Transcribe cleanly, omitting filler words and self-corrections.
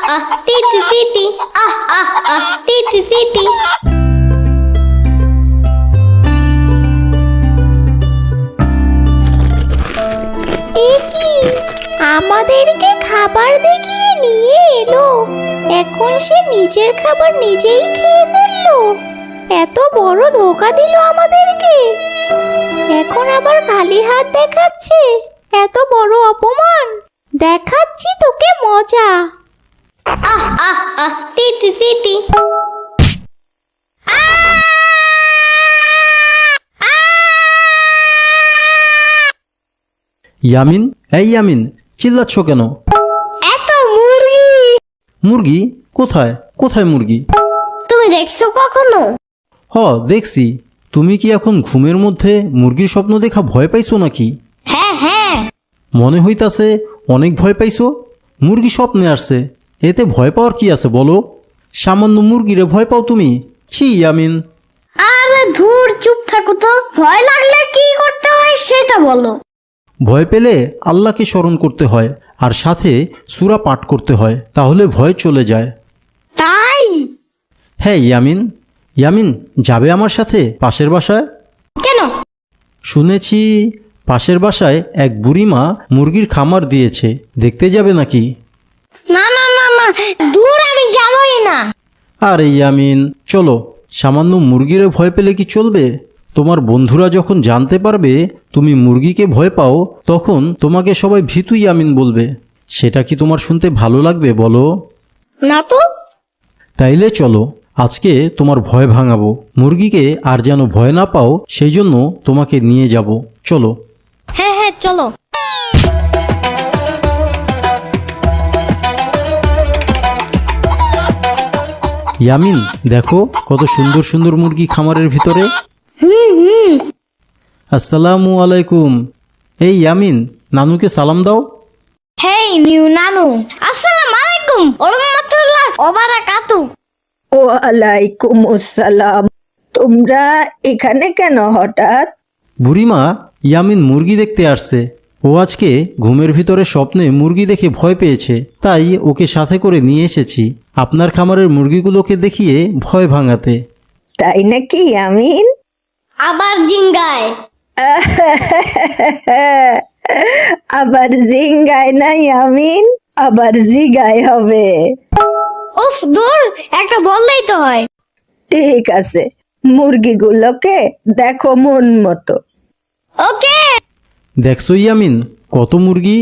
TT টিটি টিটি টিটি। এ কি, আমাদেরকে খাবার দেখিয়ে নিয়ে এলো, এখন সে নিজের খাবার নিজেই খেয়ে ফেললো। এত বড় ধোঁকা দিল আমাদেরকে, এখন আবার খালি হাত দেখাচ্ছে। এত বড় অপমান! দেখাচ্ছি তোকে মজা। TT TT. ইয়ামিন, এই ইয়ামিন, চিল্লাচ্ছ কেন? এত মুরগি! মুরগি? কোথায় কোথায় মুরগি? তুমি দেখছো কখনো? দেখছি। তুমি কি এখন ঘুমের মধ্যে মুরগির স্বপ্ন দেখা ভয় পাইছো নাকি? হ্যাঁ হ্যাঁ। মনে হইতাছে অনেক ভয় পাইছো। মুরগি স্বপ্নে আসছে, এতে ভয় পাওয়ার কি আছে বলো? সামান্য মুরগিরে ভয় পাও তুমি? ছি ইয়ামিন। আরে ধুর, চুপ থাকো তো। ভয় লাগলে কি করতে হয় সেটা বলো। ভয় পেলে আল্লাহকে স্মরণ করতে হয়, আর সাথে সূরা পাঠ করতে হয়, তাহলে ভয় চলে যায়। তাই? হ্যাঁ ইয়ামিন। ইয়ামিন, যাবে আমার সাথে পাশের বাসায়? কেন? শুনেছি পাশের বাসায় এক বুড়িমা মুরগির খামার দিয়েছে, দেখতে যাবে নাকি? না না না না, দূর, আমি যাবই না। আরে ইয়ামিন, চলো। সামান্য মুরগিরে ভয় পেলে কি চলবে? তোমার বন্ধুরা যখন জানতে পারবে তুমি মুরগিকে ভয় পাও, তখন তোমাকে সবাই ভীতু ইয়ামিন বলবে। সেটা কি তোমার শুনতে ভালো লাগবে বলো? না তো। তাইলে চলো, আজকে তোমার ভয় ভাঙাবো। মুরগিকে আর যেন ভয় না পাও, সেই জন্য তোমাকে নিয়ে যাব। চলো। হ্যাঁ হ্যাঁ, চলো। ইয়ামিন, দেখো কত সুন্দর সুন্দর মুরগি খামারের ভিতরে। আসসালামু আলাইকুম। এই ইয়ামিন, নানুকে সালাম দাও। হেই নিউ নানু, আসসালামু আলাইকুম ওয়া রাহমাতুল্লাহি ওয়া বারাকাতুহু। ওয়ালাইকুম আসসালাম। তোমরা এখানে কেন হঠাৎ? বুড়িমা, ইয়ামিন মুরগি দেখতে আসছে। ও আজকে ঘুমের ভিতরে স্বপ্নে মুরগি দেখে ভয় পেয়েছে, তাই ওকে সাথে করে নিয়ে এসেছি আপনার খামারের মুরগিগুলোকে দেখিয়ে ভয় ভাঙাতে। তাই নাকি আমিন? আবার জিঙ্গায়। আবার জিঙ্গায় নাই আমিন, আবার জিগায় হবে। উফ, দূর, একটা বললেই তো হয়। ঠিক আছে, মুরগিগুলোকে দেখো মন মতো। ওকে। দেখছো ইয়ামিন, কত মুরগি!